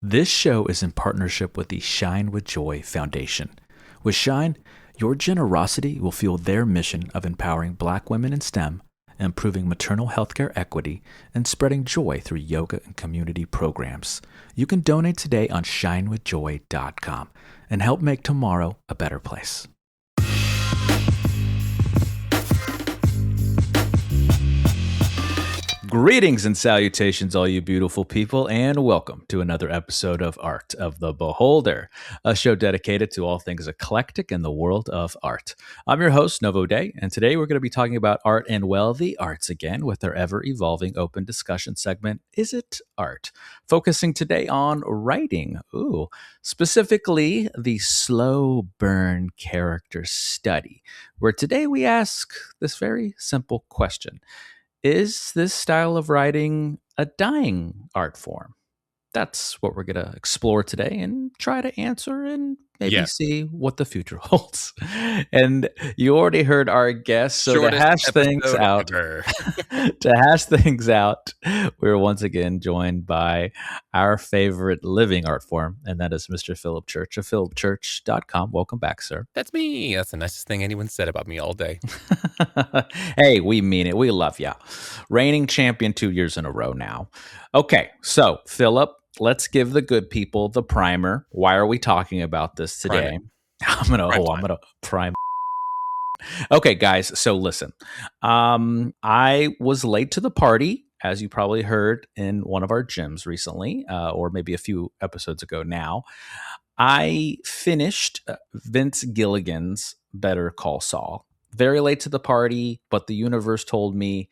This show is in partnership with the Shine with Joy Foundation. With Shine, your generosity will fuel their mission of empowering Black women in STEM, improving maternal healthcare equity, and spreading joy through yoga and community programs. You can donate today on shinewithjoy.com and help make tomorrow a better place. Greetings and salutations, all you beautiful people, and welcome to another episode of Art of the Beholder, a show dedicated to all things eclectic in the world of art. I'm your host, Novo Day, and today we're going to be talking about art and, well, the arts again with our ever-evolving open discussion segment, Is It Art? Focusing today on writing, specifically the slow burn character study, where today we ask this very simple question. Is this style of writing a dying art form? That's what we're going to explore today and try to answer and maybe see what the future holds. And you already heard our guest, so to hash things out, we're once again joined by our favorite living art form, and that is Mr. Philip Church of philipchurch.com. Welcome back, sir. That's me. That's the nicest thing anyone said about me all day. Hey, we mean it. We love ya. Reigning champion 2 years in a row now. Okay, so Philip, let's give the good people the primer. Why are we talking about this today? I'm gonna prime. Okay, guys. So listen, I was late to the party, as you probably heard in one of our gyms recently, or maybe a few episodes ago now. I finished Vince Gilligan's Better Call Saul. Very late to the party, but the universe told me,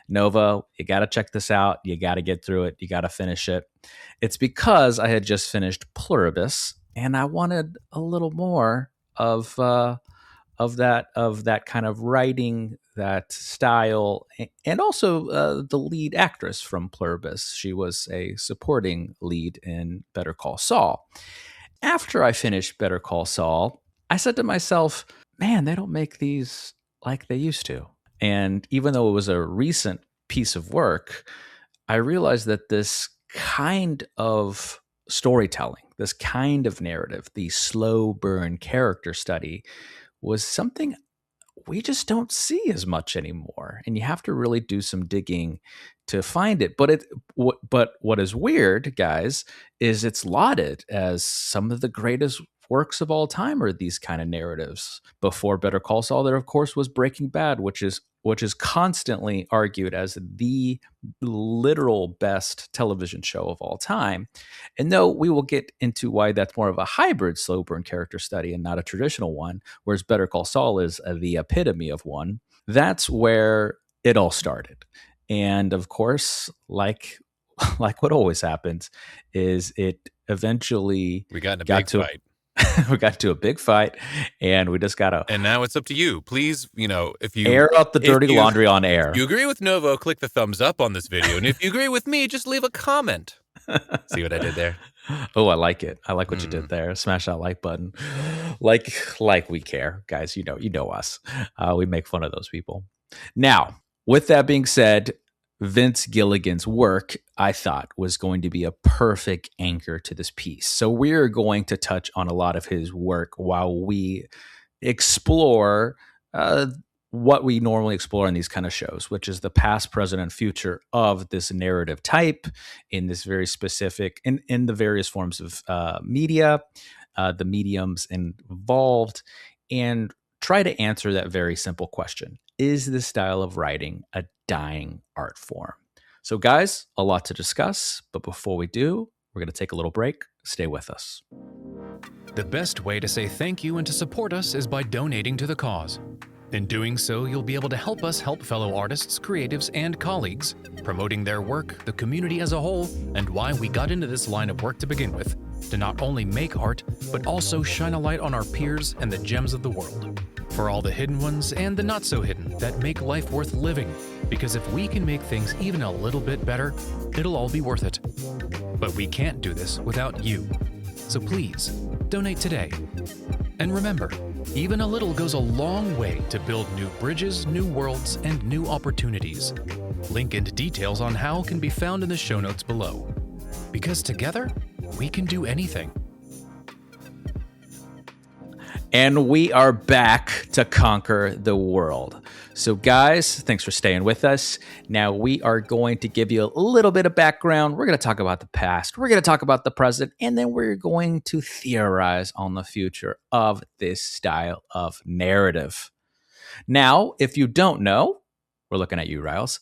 Nova, you got to check this out. You got to get through it. You got to finish it. It's because I had just finished Pluribus, and I wanted a little more of that kind of writing, that style, and also the lead actress from Pluribus. She was a supporting lead in Better Call Saul. After I finished Better Call Saul, I said to myself, man, they don't make these like they used to. And even though it was a recent piece of work, I realized that this kind of storytelling, this kind of narrative, the slow burn character study, was something we just don't see as much anymore. And you have to really do some digging to find it. But what is weird, guys, is it's lauded as some of the greatest works of all time are these kind of narratives. Before Better Call Saul, there of course was Breaking Bad, which is constantly argued as the literal best television show of all time. And though we will get into why that's more of a hybrid slow burn character study and not a traditional one, whereas Better Call Saul is the epitome of one, that's where it all started. And of course, like what always happens, is it eventually we got in a big fight. We got to a big fight, and we just got to. And now it's up to you. Please, if you air out the dirty laundry on air. If you agree with Novo, click the thumbs up on this video. And if you agree with me, just leave a comment. See what I did there? Oh, I like it. I like what you did there. Smash that like button. Like we care, guys. You know us. We make fun of those people. Now, with that being said, Vince Gilligan's work, I thought, was going to be a perfect anchor to this piece. So we're going to touch on a lot of his work while we explore what we normally explore in these kind of shows, which is the past, present, and future of this narrative type in this very specific, in the various forms of media, the mediums involved, and try to answer that very simple question. Is this style of writing a dying art form? So guys, a lot to discuss, but before we do, we're going to take a little break. Stay with us. The best way to say thank you and to support us is by donating to the cause. In doing so, you'll be able to help us help fellow artists, creatives, and colleagues, promoting their work, the community as a whole, and why we got into this line of work to begin with, to not only make art, but also shine a light on our peers and the gems of the world. For all the hidden ones and the not so hidden that make life worth living, because if we can make things even a little bit better, it'll all be worth it. But we can't do this without you. So please, donate today. And remember, even a little goes a long way to build new bridges, new worlds, and new opportunities. Link and details on how can be found in the show notes below. Because together, we can do anything. And we are back to conquer the world. So guys, thanks for staying with us. Now we are going to give you a little bit of background. We're going to talk about the past. We're going to talk about the present. And then we're going to theorize on the future of this style of narrative. Now, if you don't know, we're looking at you, Riles.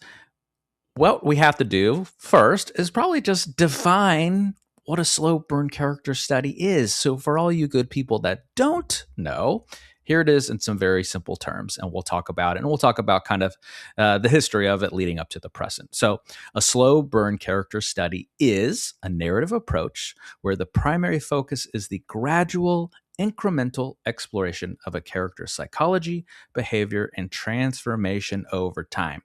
What we have to do first is probably just define what a slow burn character study is. So, for all you good people that don't know, here it is in some very simple terms, and we'll talk about it. And we'll talk about kind of the history of it leading up to the present. So, a slow burn character study is a narrative approach where the primary focus is the gradual, incremental exploration of a character's psychology, behavior, and transformation over time.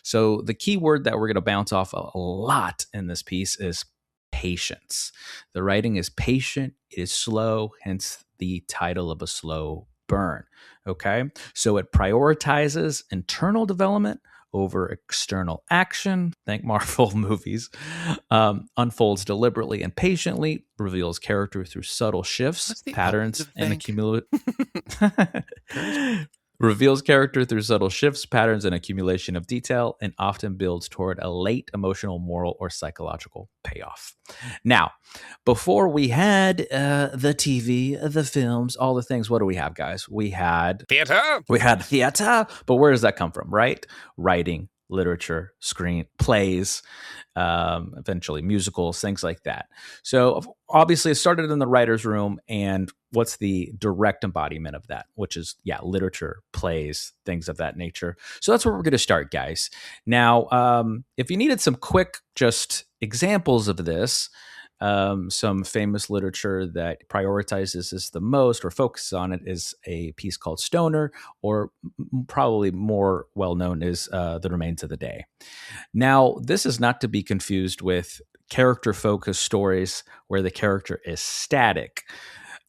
So, the key word that we're going to bounce off a lot in this piece is patience. The writing is patient, it is slow, hence the title of a slow burn. Okay. So it prioritizes internal development over external action. Thank Marvel movies. Unfolds deliberately and patiently, reveals character through subtle shifts, patterns, and reveals character through subtle shifts, patterns, and accumulation of detail, and often builds toward a late emotional, moral, or psychological payoff. Now, before we had the TV, the films, all the things, what do we have, guys? We had Theater. But where does that come from, right? Writing, literature, screen, plays, eventually musicals, things like that. So obviously it started in the writer's room, and what's the direct embodiment of that, which is, literature, plays, things of that nature. So that's where we're going to start, guys. Now, if you needed some quick just examples of this, some famous literature that prioritizes this the most or focuses on it is a piece called Stoner, or probably more well known is The Remains of the Day. Now, this is not to be confused with character-focused stories where the character is static.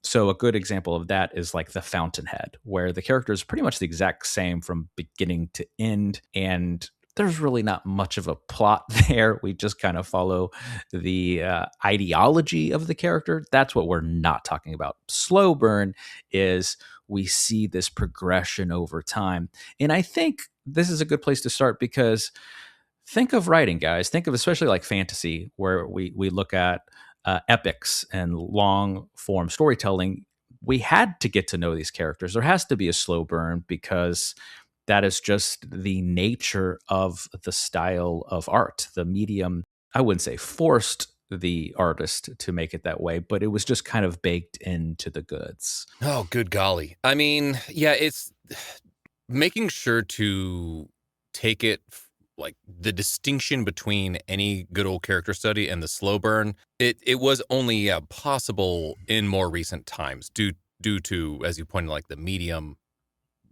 So a good example of that is like The Fountainhead, where the character is pretty much the exact same from beginning to end, and there's really not much of a plot there. We just kind of follow the ideology of the character. That's what we're not talking about. Slow burn is we see this progression over time. And I think this is a good place to start because think of writing, guys. Think of especially like fantasy, where we look at epics and long form storytelling. We had to get to know these characters. There has to be a slow burn because that is just the nature of the style of art. The medium, I wouldn't say forced the artist to make it that way, but it was just kind of baked into the goods. Oh, good golly. I mean, yeah, it's making sure to take it like the distinction between any good old character study and the slow burn. It was only possible in more recent times due to, as you pointed, like the medium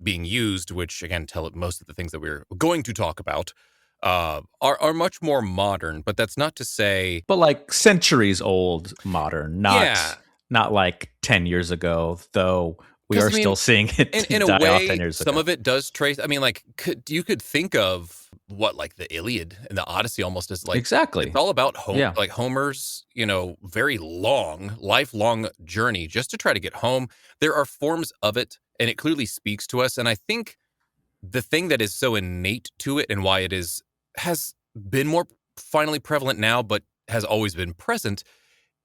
being used, which again, most of the things that we're going to talk about are much more modern, but that's not to say, but like centuries old modern, not like 10 years ago, though we are still seeing it in die a way, off 10 years some ago. of it does trace. I mean, like you could think of what, like the Iliad and the Odyssey almost as like, exactly. It's all about like Homer's, very lifelong journey just to try to get home. There are forms of it, and it clearly speaks to us. And I think the thing that is so innate to it and why it has been more finally prevalent now, but has always been present,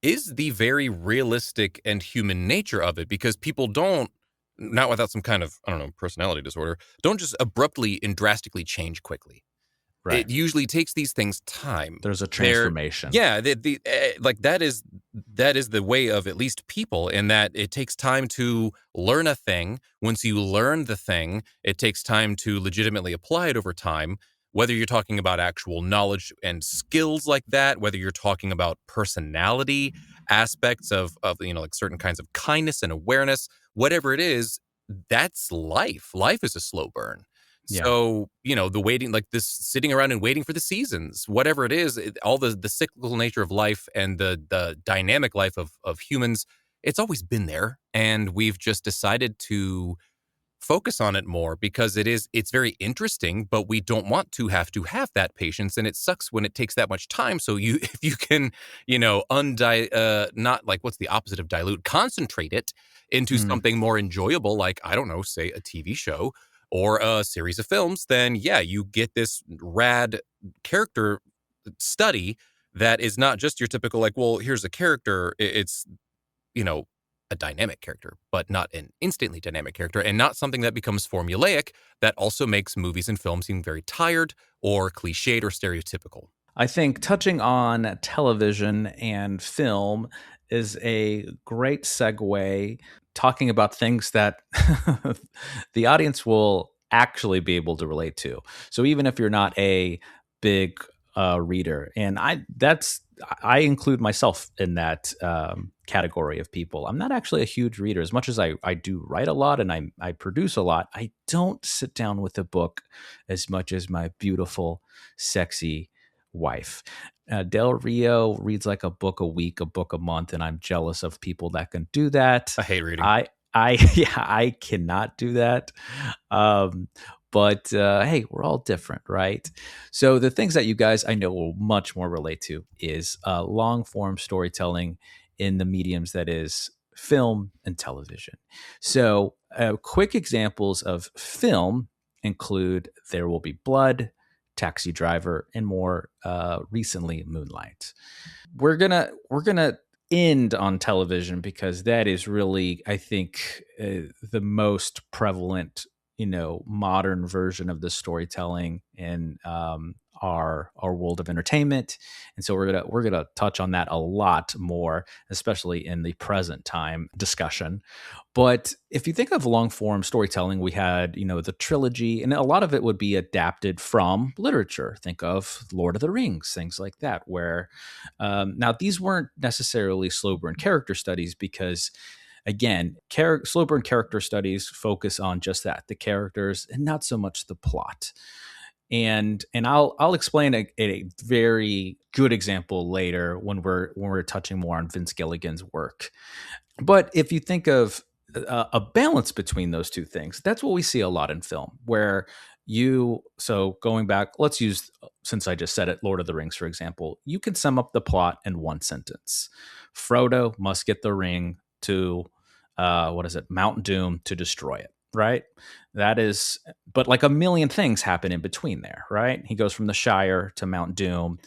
is the very realistic and human nature of it, because people don't, not without some kind of, personality disorder, don't just abruptly and drastically change quickly. Right. It usually takes these things time. There's a transformation. Like that is the way of at least people, in that it takes time to learn a thing. Once you learn the thing, it takes time to legitimately apply it over time. Whether you're talking about actual knowledge and skills like that, whether you're talking about personality aspects of like certain kinds of kindness and awareness, whatever it is, that's life. Life is a slow burn. Yeah. So, the waiting, like this sitting around and waiting for the seasons, whatever it is, all the cyclical nature of life and the dynamic life of humans, it's always been there. And we've just decided to focus on it more, because it's very interesting, but we don't want to have that patience, and it sucks when it takes that much time. So if you can, not like, what's the opposite of dilute, concentrate it into Mm. something more enjoyable, like, I don't know, say a TV show or a series of films, then yeah, you get this rad character study that is not just your typical, like, well, here's a character. It's, a dynamic character, but not an instantly dynamic character, and not something that becomes formulaic that also makes movies and films seem very tired or cliched or stereotypical. I think touching on television and film is a great segue, talking about things that the audience will actually be able to relate to. So even if you're not a big reader, and I include myself in that category of people. I'm not actually a huge reader. As much as I do write a lot and I produce a lot, I don't sit down with a book as much as my beautiful, sexy wife. Del Rio reads like a book a week, a book a month, and I'm jealous of people that can do that. I hate reading. I yeah, I cannot do that. Um, but hey, we're all different, right? So the things that you guys I know will much more relate to is long form storytelling in the mediums that is film and television. So quick examples of film include There Will Be Blood, Taxi Driver, and more recently Moonlight. We're gonna end on television because that is really, I think, the most prevalent, modern version of the storytelling in our world of entertainment, and so we're gonna touch on that a lot more, especially in the present time discussion. But if you think of long form storytelling, we had, the trilogy, and a lot of it would be adapted from literature. Think of Lord of the Rings, things like that, where now these weren't necessarily slow burn character studies because, again, slow burn character studies focus on just that, the characters, and not so much the plot. And I'll explain a very good example later when we're touching more on Vince Gilligan's work. But if you think of a balance between those two things, that's what we see a lot in film, where so going back, let's use, since I just said it, Lord of the Rings, for example, you can sum up the plot in one sentence. Frodo must get the ring to, what is it, Mount Doom to destroy it, right? That is, but like a million things happen in between there, right? He goes from the Shire to Mount Doom,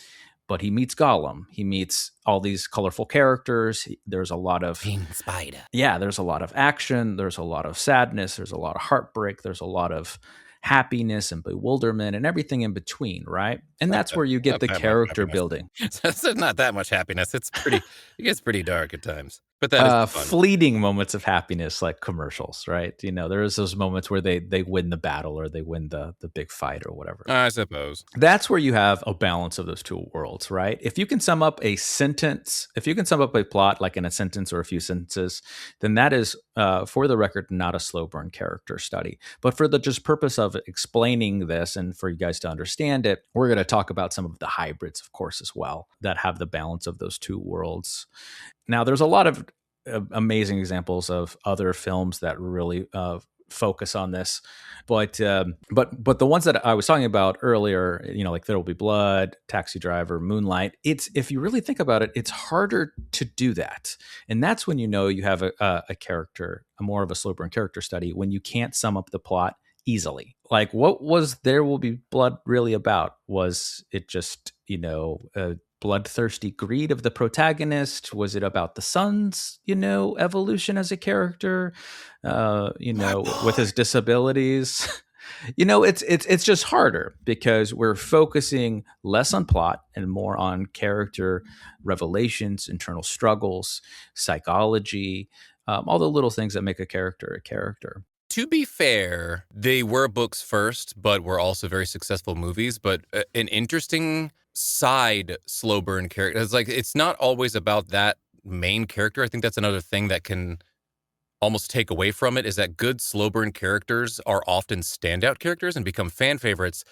but he meets Gollum. He meets all these colorful characters. There's a lot of Pink Spider. yeah, there's a lot of action. There's a lot of sadness. There's a lot of heartbreak. There's a lot of happiness and bewilderment and everything in between, right? And that's where you get Not the that much character happiness. building. It's not that much happiness. It gets pretty dark at times, but that is fun. Fleeting moments of happiness, like commercials, right? There's those moments where they win the battle or they win the big fight or whatever. I suppose That's where you have a balance of those two worlds, right? If you can sum up a sentence, if you can sum up a plot like in a sentence or a few sentences, then that is, for the record, not a slow burn character study. But for the just purpose of explaining this and for you guys to understand it, we're going to talk about some of the hybrids, of course, as well, that have the balance of those two worlds. Now, there's a lot of amazing examples of other films that really focus on this, but the ones that I was talking about earlier, like There Will Be Blood, Taxi Driver, Moonlight. It's, if you really think about it, it's harder to do that, and that's when you have a character, a more of a slow burn character study, when you can't sum up the plot easily. Like, what was There Will Be Blood really about? Was it just bloodthirsty greed of the protagonist? Was it about the son's, evolution as a character, with his disabilities? It's just harder because we're focusing less on plot and more on character revelations, internal struggles, psychology, all the little things that make a character a character. To be fair, they were books first, but were also very successful movies. But an interesting side slow burn character. It's like, it's not always about that main character. I think that's another thing that can almost take away from it, is that good slow burn characters are often standout characters and become fan favorites.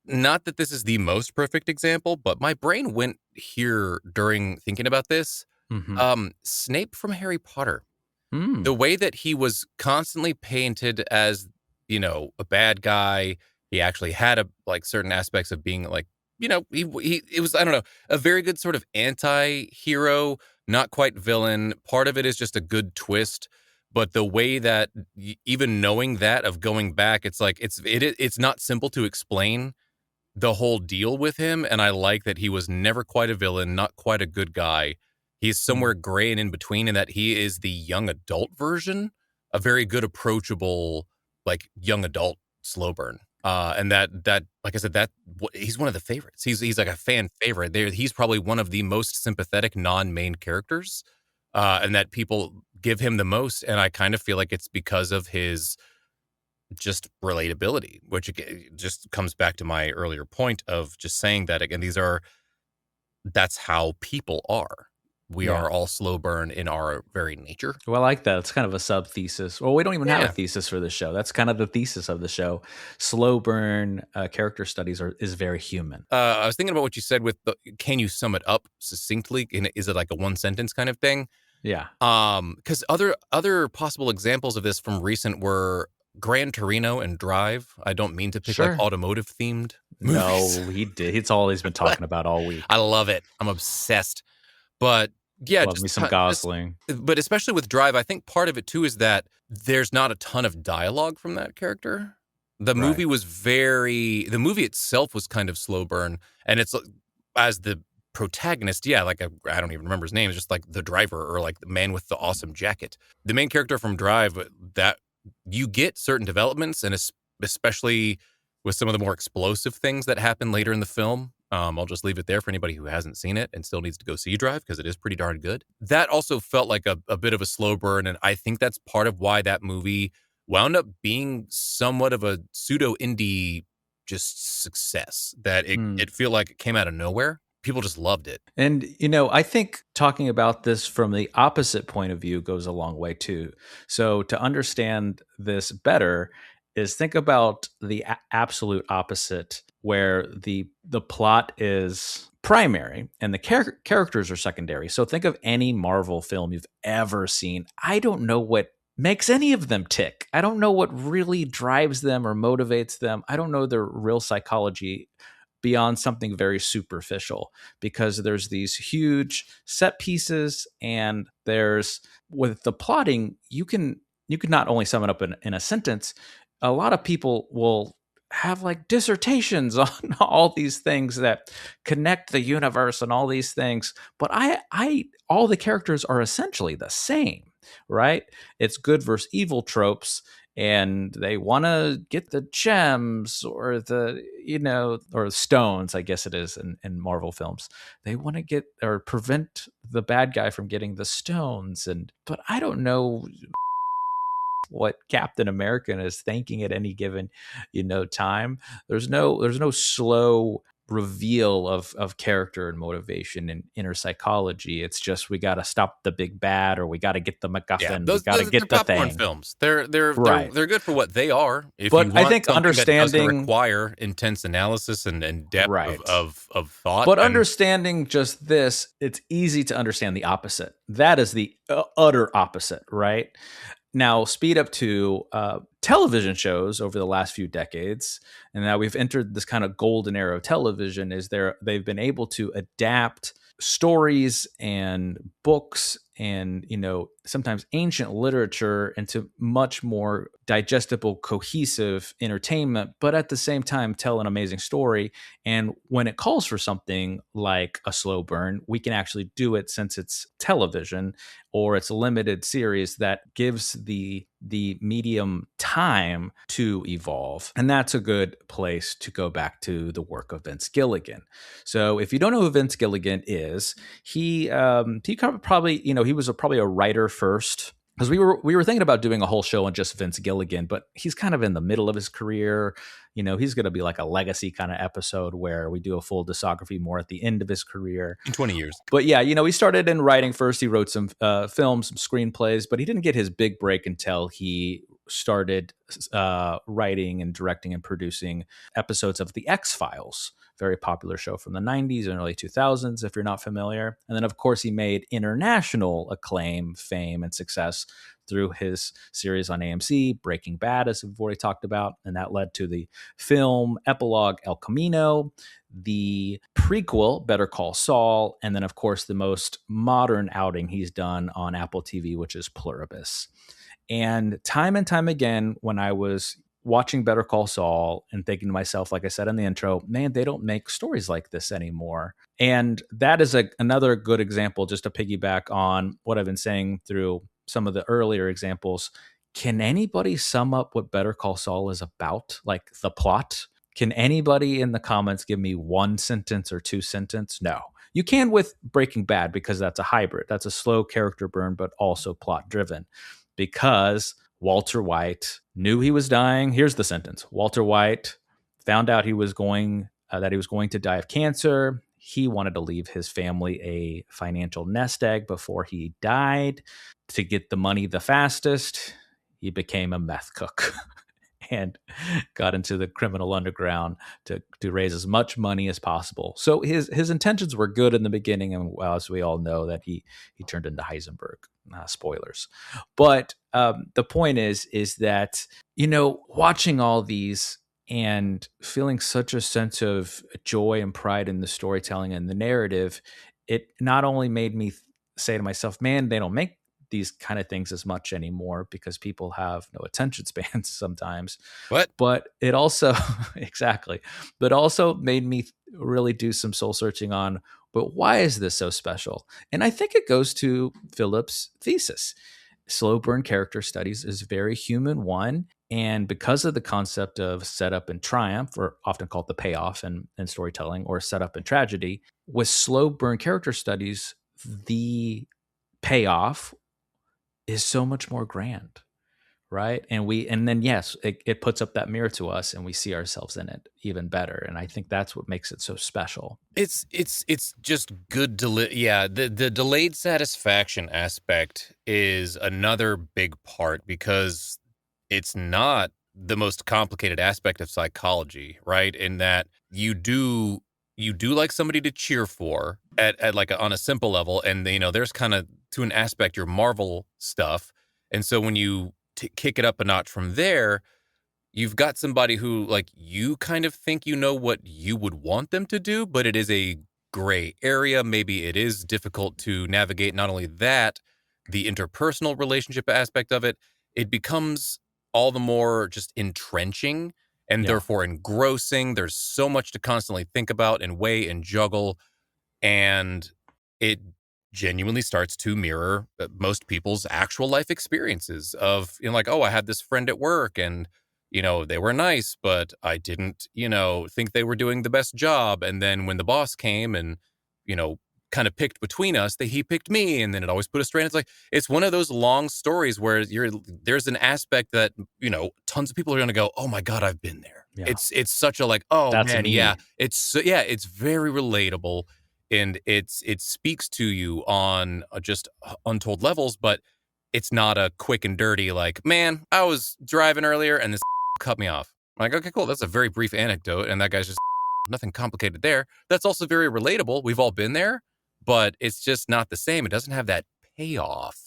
Not that this is the most perfect example, but my brain went here during thinking about this. Mm-hmm. Snape from Harry Potter. Mm. The way that he was constantly painted as a bad guy. He actually had certain aspects of being it was, I don't know, a very good sort of anti-hero, not quite villain. Part of it is just a good twist. But the way that even knowing that of going back, it's like it's not simple to explain the whole deal with him. And I like that he was never quite a villain, not quite a good guy. He's somewhere gray and in between, and that he is the young adult version, a very good, approachable, young adult slow burn. And that, like I said, he's one of the favorites. He's like a fan favorite. He's probably one of the most sympathetic non-main characters, and that people give him the most. And I kind of feel like it's because of his just relatability, which again, just comes back to my earlier point of just saying that again, that's how people are. We are all slow burn in our very nature. Well, I like that. It's kind of a sub thesis. Well, we don't even have a thesis for the show. That's kind of the thesis of the show. Slow burn character studies is very human. I was thinking about what you said with can you sum it up succinctly? Is it like a one sentence kind of thing? Yeah. Because other possible examples of this from recent were Gran Torino and Drive. I don't mean to pick automotive themed movies. No, he did. It's all he's been talking about all week. I love it. I'm obsessed. But yeah, love me some Gosling. But especially with Drive, I think part of it too is that there's not a ton of dialogue from that character. The movie the movie itself was kind of slow burn, and it's as the protagonist, I don't even remember his name. It's just like the driver or like the man with the awesome jacket. The main character from Drive, that you get certain developments, and especially with some of the more explosive things that happen later in the film. I'll just leave it there for anybody who hasn't seen it and still needs to go see Drive, because it is pretty darn good. That also felt like a bit of a slow burn, and I think that's part of why that movie wound up being somewhat of a pseudo indie just success. That it felt like it came out of nowhere. People just loved it. And, I think talking about this from the opposite point of view goes a long way too. So to understand this better is think about the absolute opposite, where the plot is primary and the characters are secondary. So think of any Marvel film you've ever seen. I don't know what makes any of them tick. I don't know what really drives them or motivates them. I don't know their real psychology beyond something very superficial, because there's these huge set pieces, and there's, with the plotting, you can not only sum it up in a sentence. A lot of people will have like dissertations on all these things that connect the universe and all these things, but all the characters are essentially the same, right? It's good versus evil tropes, and they want to get the gems or the, or stones, I guess it is in Marvel films. They want to get or prevent the bad guy from getting the stones. But I don't know what Captain America is thinking at any given, time. There's no slow reveal of character and motivation and inner psychology. It's just, we got to stop the big bad, or we got to get the MacGuffin. We got to get the popcorn thing. Films. They're good for what they are. But I think understanding that require intense analysis and depth of thought. But understanding just this, it's easy to understand the opposite. That is the utter opposite, right? Now, speed up to television shows over the last few decades, and now we've entered this kind of golden era of television. They've been able to adapt stories and books and, sometimes ancient literature into much more digestible, cohesive entertainment, but at the same time tell an amazing story. And when it calls for something like a slow burn, we can actually do it, since it's television or it's a limited series that gives the medium time to evolve. And that's a good place to go back to the work of Vince Gilligan. So if you don't know who Vince Gilligan is, he probably, he was probably a writer first, because we were thinking about doing a whole show on just Vince Gilligan, but he's kind of in the middle of his career. He's going to be like a legacy kind of episode where we do a full discography more at the end of his career. In 20 years. But yeah, he started in writing first. He wrote some films, some screenplays, but he didn't get his big break until he started writing and directing and producing episodes of The X-Files, very popular show from the 90s and early 2000s, if you're not familiar. And then, of course, he made international acclaim, fame, and success through his series on AMC, Breaking Bad, as we've already talked about. And that led to the film epilogue El Camino, the prequel Better Call Saul, and then, of course, the most modern outing he's done on Apple TV, which is Pluribus. And time again, when I was watching Better Call Saul and thinking to myself, like I said in the intro, man, they don't make stories like this anymore. And that is another good example, just to piggyback on what I've been saying through some of the earlier examples. Can anybody sum up what Better Call Saul is about? Like the plot? Can anybody in the comments give me one sentence or two sentences? No. You can with Breaking Bad, because that's a hybrid. That's a slow character burn, but also plot driven. Because Walter White knew he was dying. Here's the sentence. Walter White found out that he was going to die of cancer. He wanted to leave his family a financial nest egg before he died. To get the money the fastest, he became a meth cook and got into the criminal underground to raise as much money as possible. So his intentions were good in the beginning, and as we all know, that he turned into Heisenberg. Spoilers. But the point is that, watching all these and feeling such a sense of joy and pride in the storytelling and the narrative, it not only made me say to myself, man, they don't make these kind of things as much anymore because people have no attention spans sometimes. What? But it also, exactly, but also made me really do some soul searching on, but why is this so special? And I think it goes to Philip's thesis. Slow burn character studies is a very human one. And because of the concept of setup and triumph, or often called the payoff in storytelling, or setup and tragedy, with slow burn character studies, the payoff is so much more grand, right? And then yes, it puts up that mirror to us, and we see ourselves in it even better. And I think that's what makes it so special. It's just good. The delayed satisfaction aspect is another big part, because it's not the most complicated aspect of psychology, right? In that you do like somebody to cheer for at like on a simple level, and there's kind of, to an aspect, your Marvel stuff, and so when you kick it up a notch from there, you've got somebody who, like, you kind of think what you would want them to do, but it is a gray area. Maybe it is difficult to navigate. Not only that, the interpersonal relationship aspect of it, it becomes all the more just entrenching and Yeah. therefore engrossing. There's so much to constantly think about and weigh and juggle, and it genuinely starts to mirror most people's actual life experiences of, like, oh, I had this friend at work, and they were nice, but I didn't think they were doing the best job, and then when the boss came and kind of picked between us, that he picked me, and then it always put a strain. It's like, it's one of those long stories where there's an aspect that tons of people are going to go, oh my god, I've been there. Yeah. It's such a, like, oh That's man, me. yeah, it's very relatable, and it speaks to you on just untold levels. But it's not a quick and dirty, like, man, I was driving earlier and this cut me off. I'm like, okay, cool, that's a very brief anecdote, and that guy's just nothing complicated there. That's also very relatable. We've all been there, but it's just not the same. It doesn't have that payoff.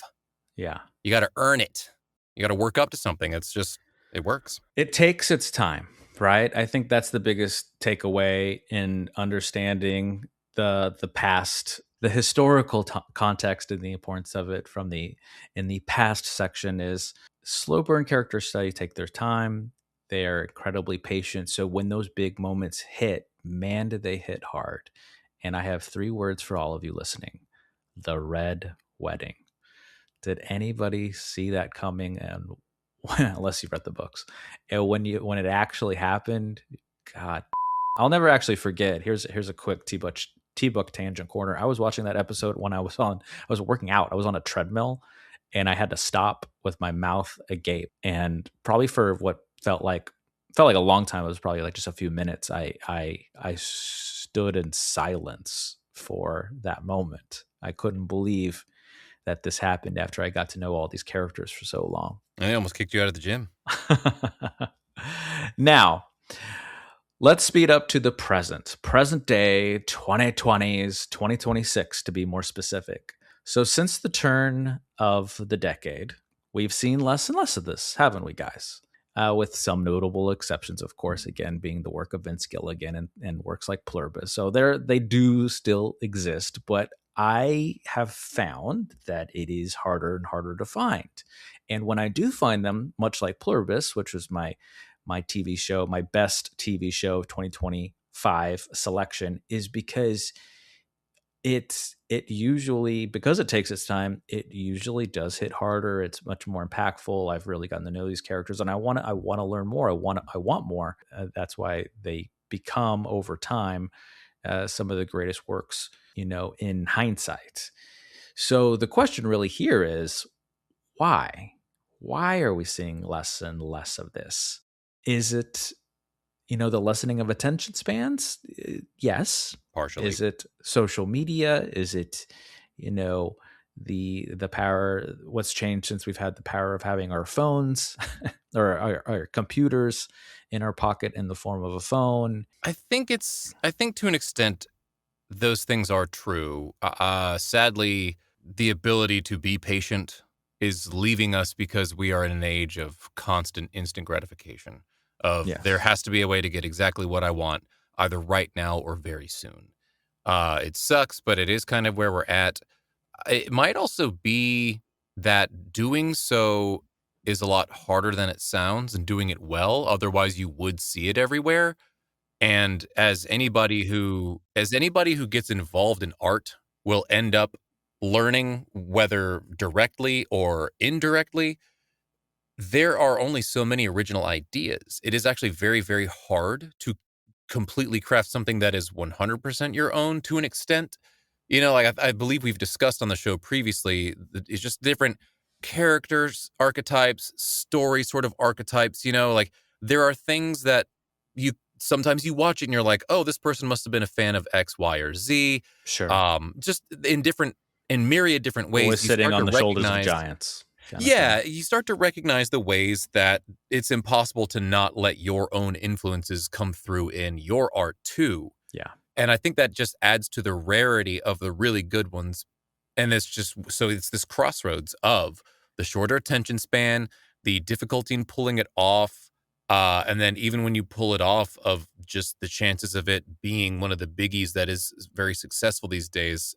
Yeah. You got to earn it. You got to work up to something. It's just, it works. It takes its time, right? I think that's the biggest takeaway in understanding the past, the historical context and the importance of it in the past section is slow burn character study take their time. They are incredibly patient. So when those big moments hit, man, did they hit hard. And I have 3 words for all of you listening. The Red Wedding. Did anybody see that coming? And unless you've read the books, and when it actually happened, God, I'll never actually forget. Here's a quick T-book tangent corner. I was watching that episode when I was working out. I was on a treadmill, and I had to stop with my mouth agape. And probably for what felt like a long time, it was probably like just a few minutes. I stood in silence for that moment. I couldn't believe that this happened after I got to know all these characters for so long. I almost kicked you out of the gym. Now, let's speed up to the present day, 2020s, 2026 to be more specific. So since the turn of the decade, we've seen less and less of this, haven't we, guys? With some notable exceptions, of course, again, being the work of Vince Gilligan and works like Pluribus. So they do still exist, but I have found that it is harder and harder to find. And when I do find them, much like Pluribus, which was my TV show, my best TV show of 2025 selection, is because it usually, because it takes its time, it usually does hit harder. It's much more impactful. I've really gotten to know these characters, and I want to learn more. I want more. That's why they become over time some of the greatest works, in hindsight. So the question really here is why? Why are we seeing less and less of this? Is it, the lessening of attention spans? Yes. Partially. Is it social media? Is it, the power? What's changed since we've had the power of having our phones or our computers in our pocket in the form of a phone? I think to an extent, those things are true. Sadly, the ability to be patient is leaving us because we are in an age of constant instant gratification. Yes. There has to be a way to get exactly what I want, either right now or very soon. It sucks, but it is kind of where we're at. It might also be that doing so is a lot harder than it sounds, and doing it well. Otherwise, you would see it everywhere. And as anybody who gets involved in art will end up learning, whether directly or indirectly, there are only so many original ideas. It is actually very, very hard to completely craft something that is 100% your own to an extent. Like I believe we've discussed on the show previously, it's just different characters, archetypes, story sort of archetypes. Like there are things that sometimes you watch it and you're like, oh, this person must have been a fan of X, Y, or Z. Sure. Just in myriad different ways. Always sitting on the shoulders of giants. Yeah, you start to recognize the ways that it's impossible to not let your own influences come through in your art too. Yeah. And I think that just adds to the rarity of the really good ones. And it's this crossroads of the shorter attention span, the difficulty in pulling it off, and then even when you pull it off, of just the chances of it being one of the biggies that is very successful these days.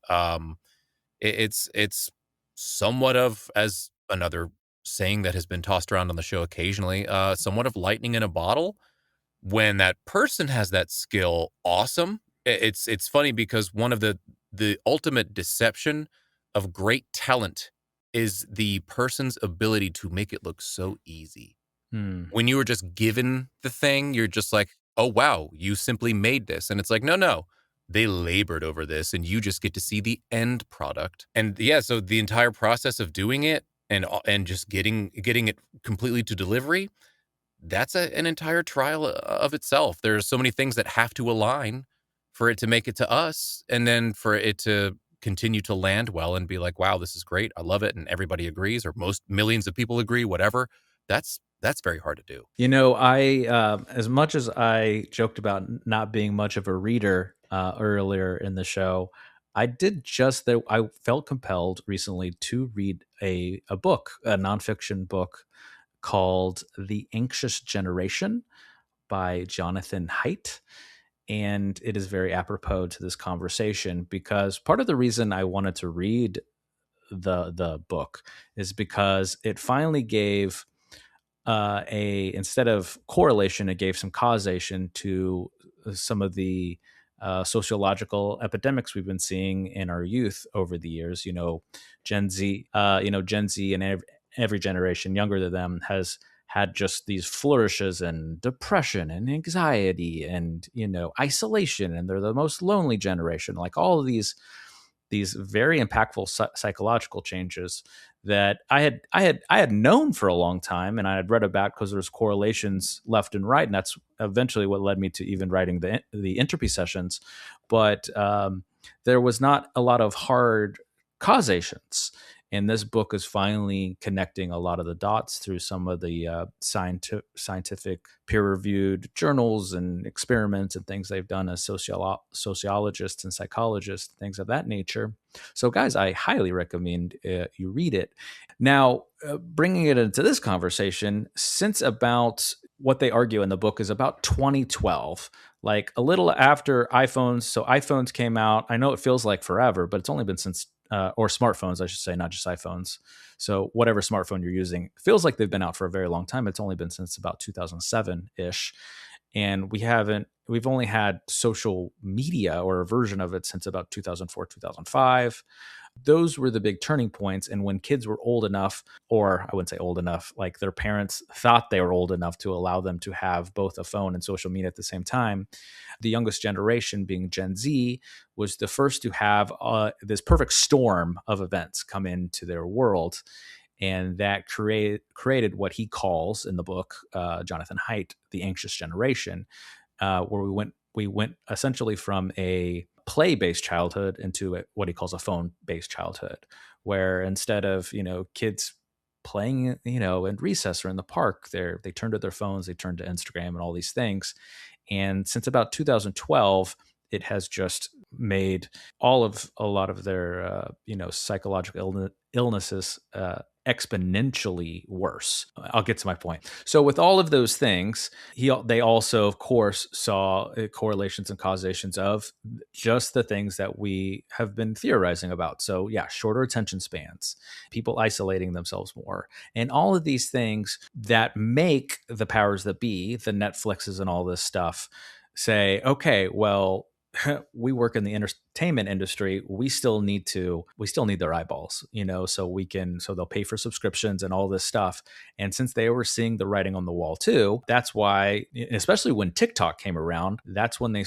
It's somewhat of, as another saying that has been tossed around on the show occasionally, somewhat of lightning in a bottle. When that person has that skill, awesome. It's funny because one of the ultimate deception of great talent is the person's ability to make it look so easy. When you were just given the thing, you're just like, oh, wow, you simply made this. And it's like, no, they labored over this and you just get to see the end product. And yeah, so the entire process of doing it and just getting it completely to delivery, that's an entire trial of itself. There are so many things that have to align for it to make it to us, and then for it to continue to land well and be like, wow, this is great. I love it. And everybody agrees, or most millions of people agree, whatever. That's very hard to do. I as much as I joked about not being much of a reader earlier in the show, I did just that. I felt compelled recently to read a book, a nonfiction book called The Anxious Generation by Jonathan Haidt. And it is very apropos to this conversation, because part of the reason I wanted to read the book is because it finally gave instead of correlation, it gave some causation to some of the sociological epidemics we've been seeing in our youth over the years. Gen Z, Gen Z and every generation younger than them has had just these flourishes in depression and anxiety and isolation, and they're the most lonely generation. Like all of these very impactful psychological changes that I had known for a long time, and I had read about because there's correlations left and right, and that's eventually what led me to even writing the entropy sessions. But there was not a lot of hard causations, And this book is finally connecting a lot of the dots through some of the scientific peer-reviewed journals and experiments and things they've done as sociologists and psychologists, things of that nature. So, guys, I highly recommend you read it. Now, bringing it into this conversation, since about what they argue in the book is about 2012, like a little after iPhones. So iPhones came out. I know it feels like forever, but it's only been since, or smartphones, I should say, not just iPhones. So whatever smartphone you're using, feels like they've been out for a very long time. It's only been since about 2007-ish. And we've only had social media or a version of it since about 2004, 2005. Those were the big turning points. And when kids were old enough, or I wouldn't say old enough, like their parents thought they were old enough to allow them to have both a phone and social media at the same time, the youngest generation, being Gen Z, was the first to have this perfect storm of events come into their world. And that created what he calls in the book, Jonathan Haidt, the anxious generation, where we went essentially from a play-based childhood into what he calls a phone-based childhood, where instead of kids playing in recess or in the park, they turn to their phones, they turn to Instagram and all these things. And since about 2012, it has just made a lot of their psychological illnesses exponentially worse. I'll get to my point. So with all of those things, they also, of course, saw correlations and causations of just the things that we have been theorizing about. So yeah, shorter attention spans, people isolating themselves more, and all of these things that make the powers that be, the Netflixes and all this stuff, say, okay, well, we work in the entertainment industry. We still need their eyeballs, so they'll pay for subscriptions and all this stuff. And since they were seeing the writing on the wall too, that's why, especially when TikTok came around, that's when the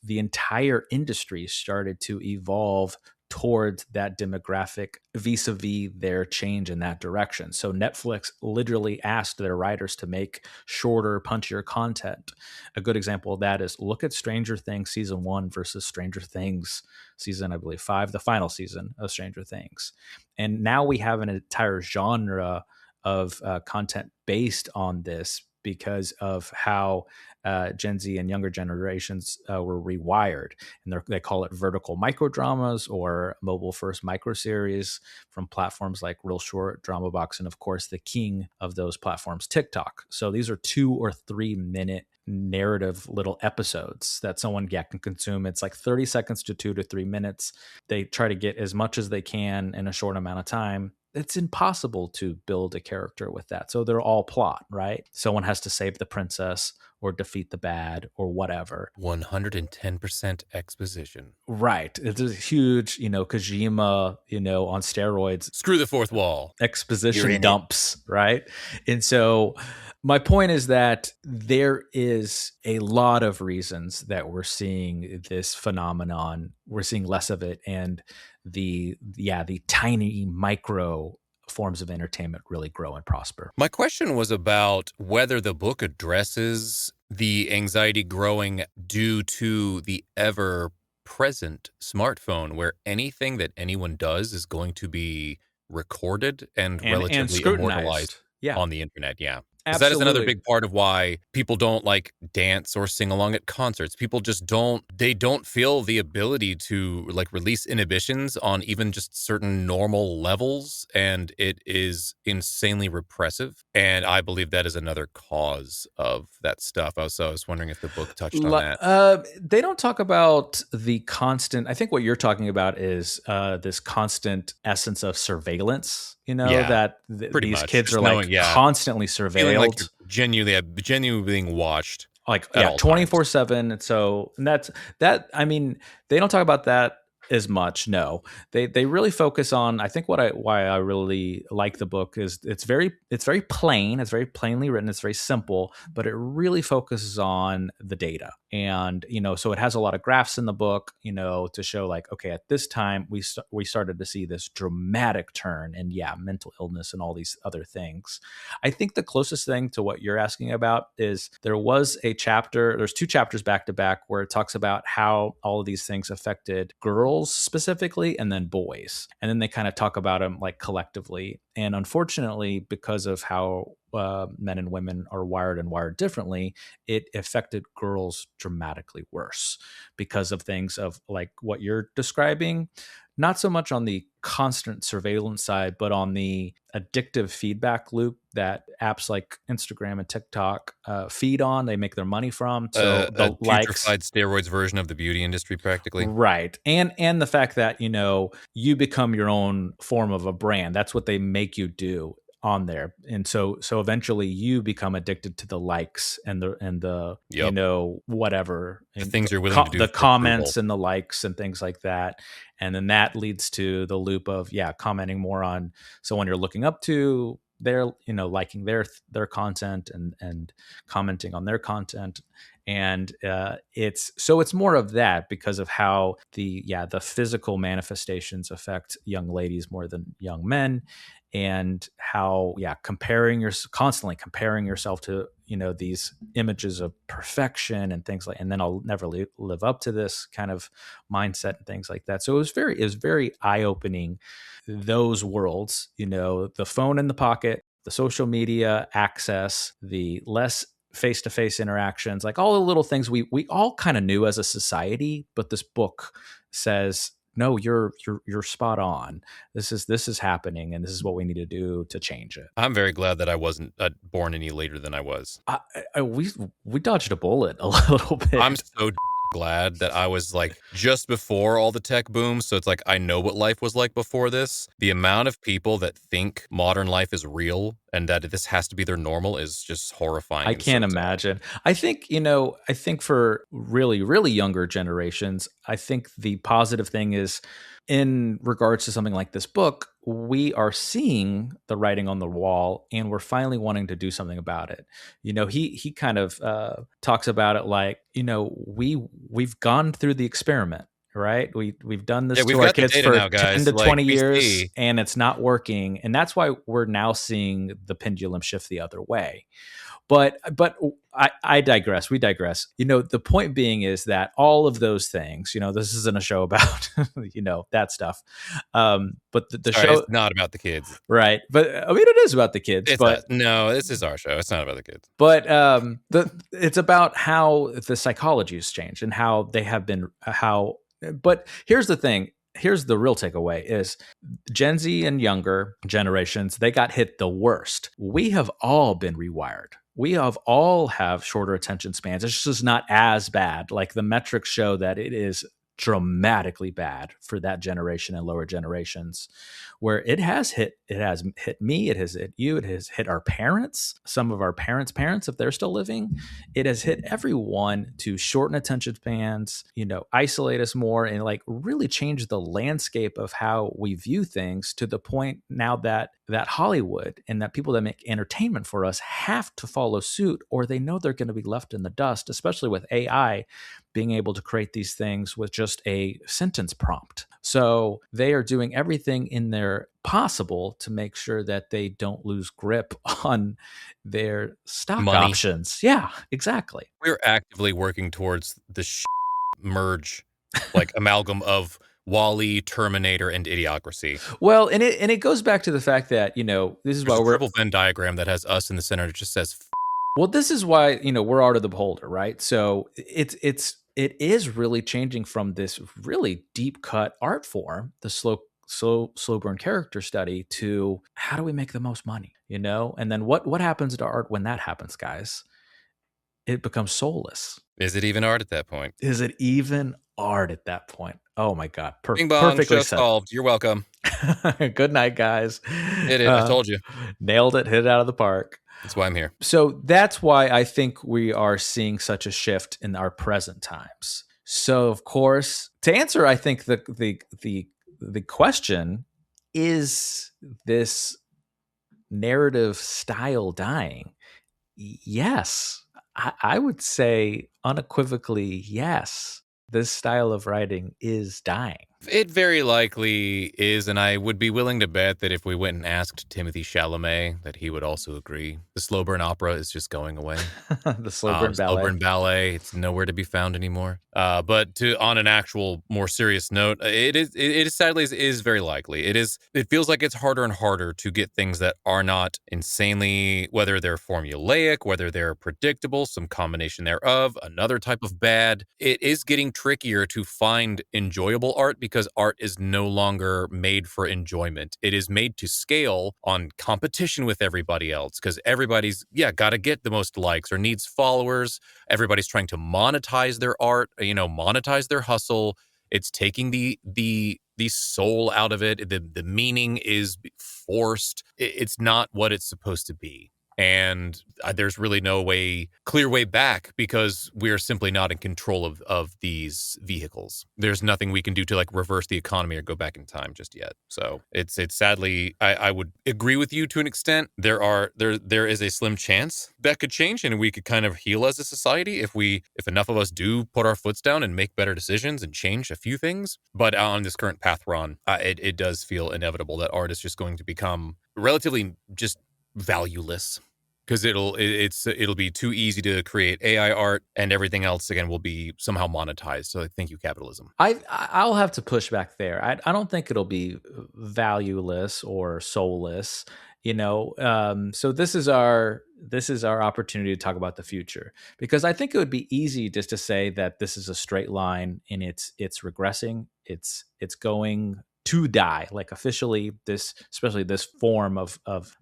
entire industry started to evolve towards that demographic vis-a-vis their change in that direction. So Netflix literally asked their writers to make shorter, punchier content. A good example of that is look at Stranger Things season 1 versus Stranger Things season, I believe, 5, the final season of Stranger Things. And now we have an entire genre of content based on this because of how Gen Z and younger generations were rewired. And they call it vertical microdramas or mobile first microseries from platforms like Real Short, Drama Box, and of course the king of those platforms, TikTok. So these are 2 or 3 minute narrative little episodes that someone can consume. It's like 30 seconds to 2 to 3 minutes. They try to get as much as they can in a short amount of time. It's impossible to build a character with that. So they're all plot, right? Someone has to save the princess or defeat the bad or whatever. 110% exposition. Right. It's a huge, Kojima, on steroids. Screw the fourth wall. Exposition dumps, right? And so my point is that there is a lot of reasons that we're seeing this phenomenon. We're seeing less of it, and the tiny micro forms of entertainment really grow and prosper. My question was about whether the book addresses the anxiety growing due to the ever-present smartphone, where anything that anyone does is going to be recorded and relatively immortalized on the internet. Yeah. Because that is another big part of why people don't like dance or sing along at concerts. People just don't feel the ability to like release inhibitions on even just certain normal levels. And it is insanely repressive. And I believe that is another cause of that stuff. I was wondering if the book touched on that. They don't talk about the constant, I think what you're talking about is this constant essence of surveillance. That these kids are like constantly surveilled. Like genuinely being watched. Like 24/7. And so I mean, they don't talk about that as much. No, they really focus on, I think why I really like the book is it's very plain. It's very plainly written. It's very simple, but it really focuses on the data And, so it has a lot of graphs in the book, to show like, okay, at this time we started to see this dramatic turn and mental illness and all these other things. I think the closest thing to what you're asking about is there's 2 chapters back to back where it talks about how all of these things affected girls specifically and then boys. And then they kind of talk about them like collectively. And unfortunately, because of how men and women are wired differently, it affected girls dramatically worse because of things of like what you're describing, not so much on the constant surveillance side, but on the addictive feedback loop that apps like Instagram and TikTok feed on, they make their money from. So a the likes, putrefied steroids version of the beauty industry, practically. right. And the fact that, you become your own form of a brand. That's what they make you do on there. And so eventually you become addicted to the likes and the Yep. whatever, The things you're willing to do the for comments approval. and the likes and things like that. And then that leads to the loop of commenting more on someone you're looking up to, they're liking their content and commenting on their content. And it's more of that because of how the physical manifestations affect young ladies more than young men, and how constantly comparing yourself to these images of perfection and things like, and then I'll never live up to this kind of mindset and things like that. So it was very eye-opening, those worlds, the phone in the pocket, the social media access, the less face-to-face interactions, like all the little things we all kind of knew as a society, but this book says, no, you're spot on. This is happening, and this is what we need to do to change it. I'm very glad that I wasn't born any later than I was. We dodged a bullet a little bit. I'm so glad that I was like just before all the tech boom. So it's like, I know what life was like before this. The amount of people that think modern life is real and that this has to be their normal is just horrifying. I can't imagine. I think, for really, really younger generations, I think the positive thing is, in regards to something like this book, we are seeing the writing on the wall and we're finally wanting to do something about it. He kind of talks about it like, we've gone through the experiment, right? We've done this to our kids for now, guys. 10 to 20 we years see. and it's not working. And that's why we're now seeing the pendulum shift the other way. But I digress. We digress. The point being is that all of those things, this isn't a show about, that stuff. But the show, it's not about the kids. Right. But I mean, it is about the kids. No, this is our show. It's not about the kids. But it's about how the psychology has changed and how they have been, but here's the thing. Here's the real takeaway is Gen Z and younger generations, they got hit the worst. We have all been rewired. We have all have shorter attention spans. It's just not as bad. Like the metrics show that it is dramatically bad for that generation and lower generations, where it has hit me, it has hit you, it has hit our parents, some of our parents' if they're still living. It has hit everyone to shorten attention spans, isolate us more, and like really change the landscape of how we view things, to the point now that Hollywood and that people that make entertainment for us have to follow suit, or they know they're going to be left in the dust, especially with AI being able to create these things with just a sentence prompt. So they are doing everything in their possible to make sure that they don't lose grip on their stock options. Yeah, exactly. We're actively working towards the merge, like amalgam of WALL-E, Terminator, and Idiocracy. Well, and it goes back to the fact that, this is why we're a triple Venn diagram that has us in the center. It just says well, this is why, we're art of the beholder, right? So it is really changing from this really deep cut art form, the slow burn character study, to how do we make the most money, and then what happens to art when that happens, guys? It becomes soulless. Is it even art at that point? Is it even art at that point? Oh my God. Bing bong, perfectly show said. solved. You're welcome. Good night, guys. Hit it. I told you. Nailed it. Hit it out of the park. That's why I'm here. So that's why I think we are seeing such a shift in our present times. So of course, to answer, I think the question, is this narrative style dying? Yes, I would say unequivocally, yes, this style of writing is dying. It very likely is, and I would be willing to bet that if we went and asked Timothy Chalamet, that he would also agree. The slow burn opera is just going away. The slow burn Slow ballet. burn ballet, it's nowhere to be found anymore. But on an actual more serious note, it is sadly is very likely. It feels like it's harder and harder to get things that are not insanely, whether they're formulaic, whether they're predictable, some combination thereof, another type of bad. It is getting trickier to find enjoyable art because art is no longer made for enjoyment. It is made to scale on competition with everybody else because everybody's got to get the most likes or needs followers. Everybody's trying to monetize their art, monetize their hustle. It's taking the soul out of it. The meaning is forced. It's not what it's supposed to be. And there's really no clear way back because we're simply not in control of these vehicles. There's nothing we can do to like reverse the economy or go back in time just yet. So it's sadly, I would agree with you to an extent. There is a slim chance that could change and we could kind of heal as a society if enough of us do put our foots down and make better decisions and change a few things. But on this current path we're on, it does feel inevitable that art is just going to become relatively just valueless because it'll be too easy to create AI art and everything else again will be somehow monetized. So thank you, capitalism. I'll have to push back there. I don't think it'll be valueless or soulless. So this is our opportunity to talk about the future because I think it would be easy just to say that this is a straight line and it's regressing. It's going to die, like officially especially this form of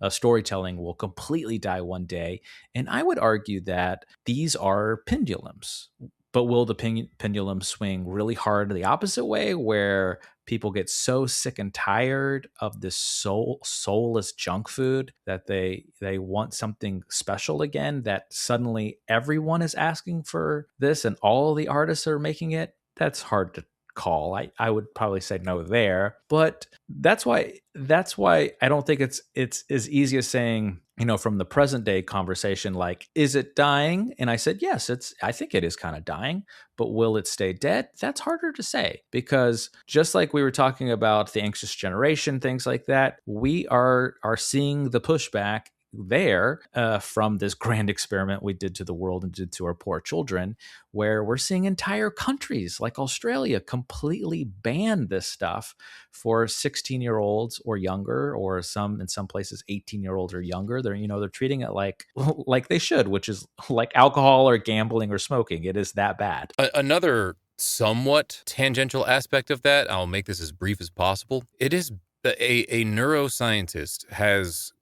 storytelling will completely die one day. And I would argue that these are pendulums, but will the pendulum swing really hard the opposite way where people get so sick and tired of this soulless junk food that they want something special again, that suddenly everyone is asking for this and all the artists are making it? That's hard to call. I would probably say no there, but that's why I don't think it's as easy as saying, from the present day conversation, like, is it dying? And I said, yes, I think it is kind of dying, but will it stay dead? That's harder to say because just like we were talking about the anxious generation, things like that, we are seeing the pushback there from this grand experiment we did to the world and did to our poor children, where we're seeing entire countries like Australia completely ban this stuff for 16-year-olds or younger, or in some places 18-year-olds or younger. They're treating it like they should, which is like alcohol or gambling or smoking. It is that bad. Another somewhat tangential aspect of that, I'll make this as brief as possible. It is a neuroscientist has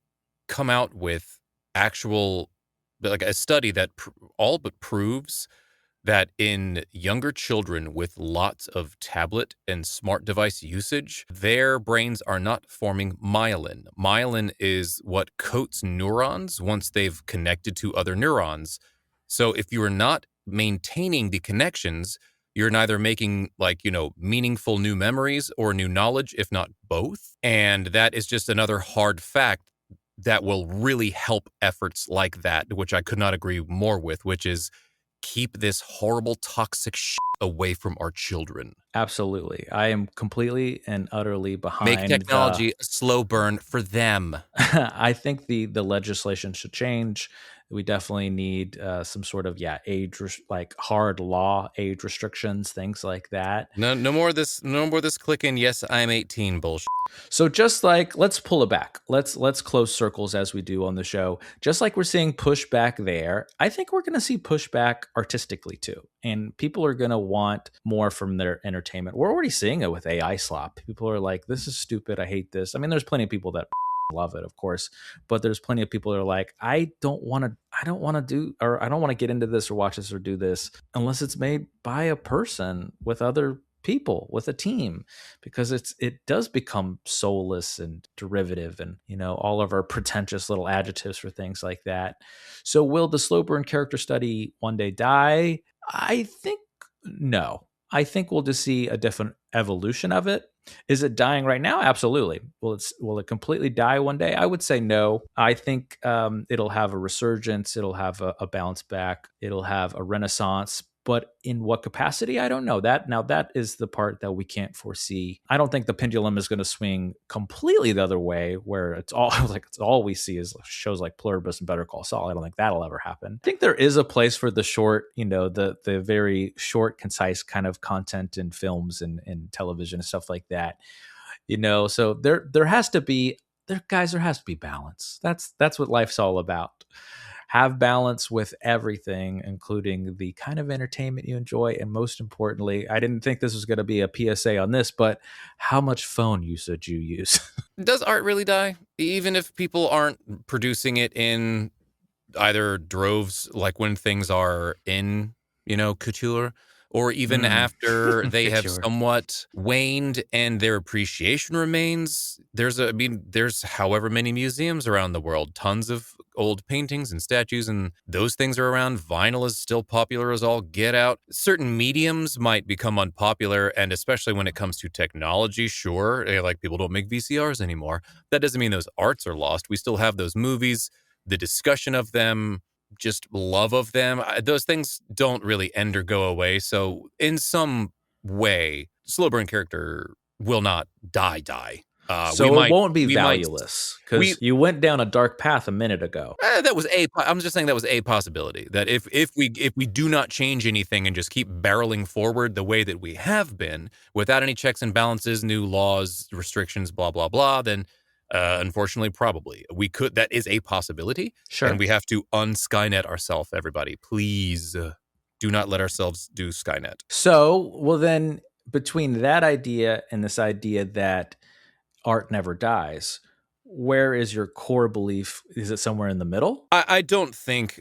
come out with actual, like a study that all but proves that in younger children with lots of tablet and smart device usage, their brains are not forming myelin. Myelin is what coats neurons once they've connected to other neurons. So if you are not maintaining the connections, you're neither making meaningful new memories or new knowledge, if not both. And that is just another hard fact that will really help efforts like that, which I could not agree more with, which is keep this horrible, toxic shit away from our children. Absolutely. I am completely and utterly behind. Make technology a slow burn for them. I think the legislation should change. We definitely need some sort of like hard law age restrictions, things like that. No more of this clicking yes I'm 18 bullshit. So just like, let's pull it back. Let's close circles as we do on the show. Just like we're seeing pushback there, I think we're going to see pushback artistically too. And people are going to want more from their entertainment. We're already seeing it with AI slop. People are like, this is stupid. I hate this. I mean, there's plenty of people that love it, of course, but there's plenty of people that are like, I don't want to get into this or watch this or do this unless it's made by a person with other people, with a team, because it does become soulless and derivative and all of our pretentious little adjectives for things like that. So will the slow burn character study one day die? I think no. I think we'll just see a different evolution of it. Is it dying right now? Absolutely. Will it completely die one day? I would say no. I think it'll have a resurgence. It'll have a bounce back. It'll have a renaissance. But in what capacity? I don't know. That is the part that we can't foresee. I don't think the pendulum is going to swing completely the other way, where it's all like it's all we see is shows like Pluribus and Better Call Saul. I don't think that'll ever happen. I think there is a place for the short, the very short, concise kind of content in films and television and stuff like that. So there has to be there has to be balance. That's what life's all about. Have balance with everything, including the kind of entertainment you enjoy. And most importantly, I didn't think this was going to be a PSA on this, but how much phone usage you use. Does art really die? Even if people aren't producing it in either droves, like when things are in, couture, or even after they have Couture. somewhat waned and their appreciation remains. There's however many museums around the world, tons of old paintings and statues, and those things are around. Vinyl is still popular as all get out. Certain mediums might become unpopular, and especially when it comes to technology, sure, like people don't make VCRs anymore. That doesn't mean those arts are lost. We still have those movies, the discussion of them, just love of them. Those things don't really end or go away. So in some way, slow burn character will not die. So it won't be valueless because you went down a dark path a minute ago. I'm just saying that was a possibility. That if we do not change anything and just keep barreling forward the way that we have been, without any checks and balances, new laws, restrictions, blah blah blah, then unfortunately, probably we could. That is a possibility. Sure. And we have to un-Skynet ourselves. Everybody, please do not let ourselves do Skynet. So, well, then between that idea and this idea that art never dies, where is your core belief? Is it somewhere in the middle? I don't think,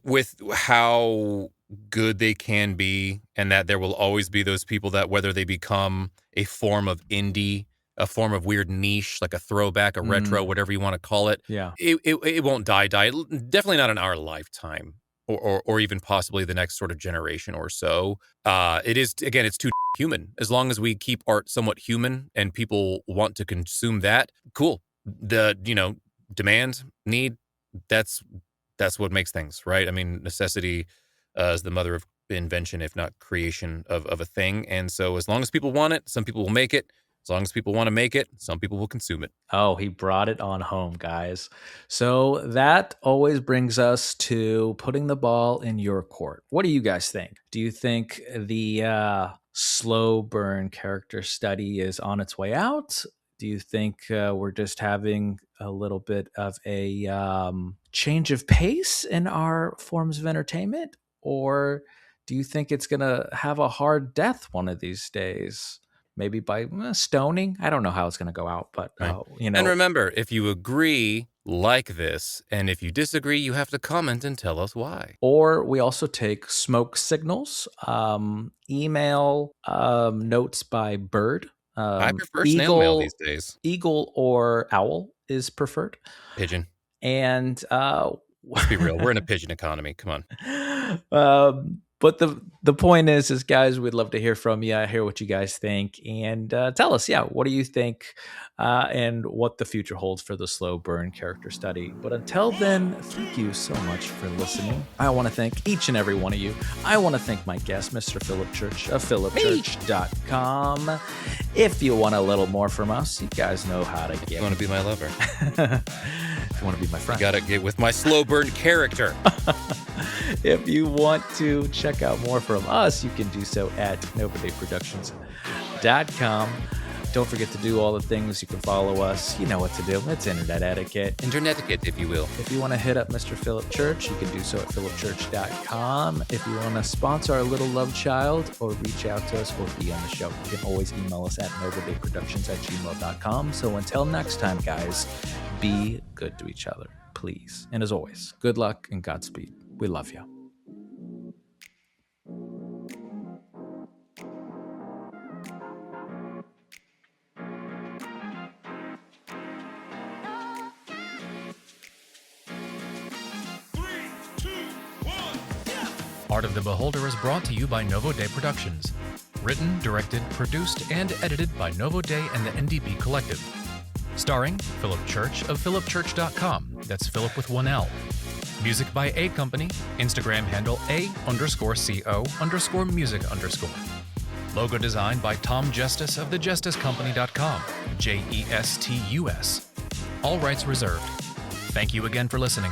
with how good they can be, and that there will always be those people that, whether they become a form of indie, a form of weird niche, like a throwback, a retro, whatever you want to call it, Yeah, it won't die. Definitely not in our lifetime, or even possibly the next sort of generation or so. It is, again, it's too human. As long as we keep art somewhat human and people want to consume that, cool. The demand, need, that's what makes things, right? I mean, necessity is the mother of invention, if not creation of a thing. And so as long as people want it, some people will make it. As long as people want to make it, some people will consume it. Oh, he brought it on home, guys. So that always brings us to putting the ball in your court. What do you guys think? Do you think the slow burn character study is on its way out? Do you think we're just having a little bit of a change of pace in our forms of entertainment? Or do you think it's going to have a hard death one of these days? Maybe by stoning. I don't know how it's going to go out, but Right. And remember, if you agree, like this, and if you disagree, you have to comment and tell us why. Or we also take smoke signals, email, notes by bird. I prefer snail mail these days. Eagle or owl is preferred. Pigeon. And let's be real, we're in a pigeon economy. Come on. But the point is guys, we'd love to hear from you, hear what you guys think, and tell us, what do you think, and what the future holds for the slow burn character study. But until then, thank you so much for listening. I want to thank each and every one of you. I want to thank my guest, Mr. Philip Church of philipchurch.com. If you want a little more from us, you guys know how to get. You want to be my lover? If you want to be my friend, you gotta get with my slow burn character. If you want to check out more from us, you can do so at novadayproductions.com. Don't forget to do all the things. You can follow us. You know what to do. It's internet etiquette. Internet etiquette, if you will. If you want to hit up Mr. Philip Church, you can do so at philipchurch.com. If you want to sponsor our little love child or reach out to us or be on the show, you can always email us at novadayproductions@gmail.com. So until next time, guys, be good to each other, please. And as always, good luck and Godspeed. We love you. Art of the Beholder is brought to you by Novo Day Productions. Written, directed, produced, and edited by Novo Day and the NDB Collective. Starring Philip Church of philipchurch.com. That's Philip with one L. Music by A Company. Instagram handle A_CO_music_. Logo design by Tom Justice of thejusticecompany.com. JESTUS. All rights reserved. Thank you again for listening.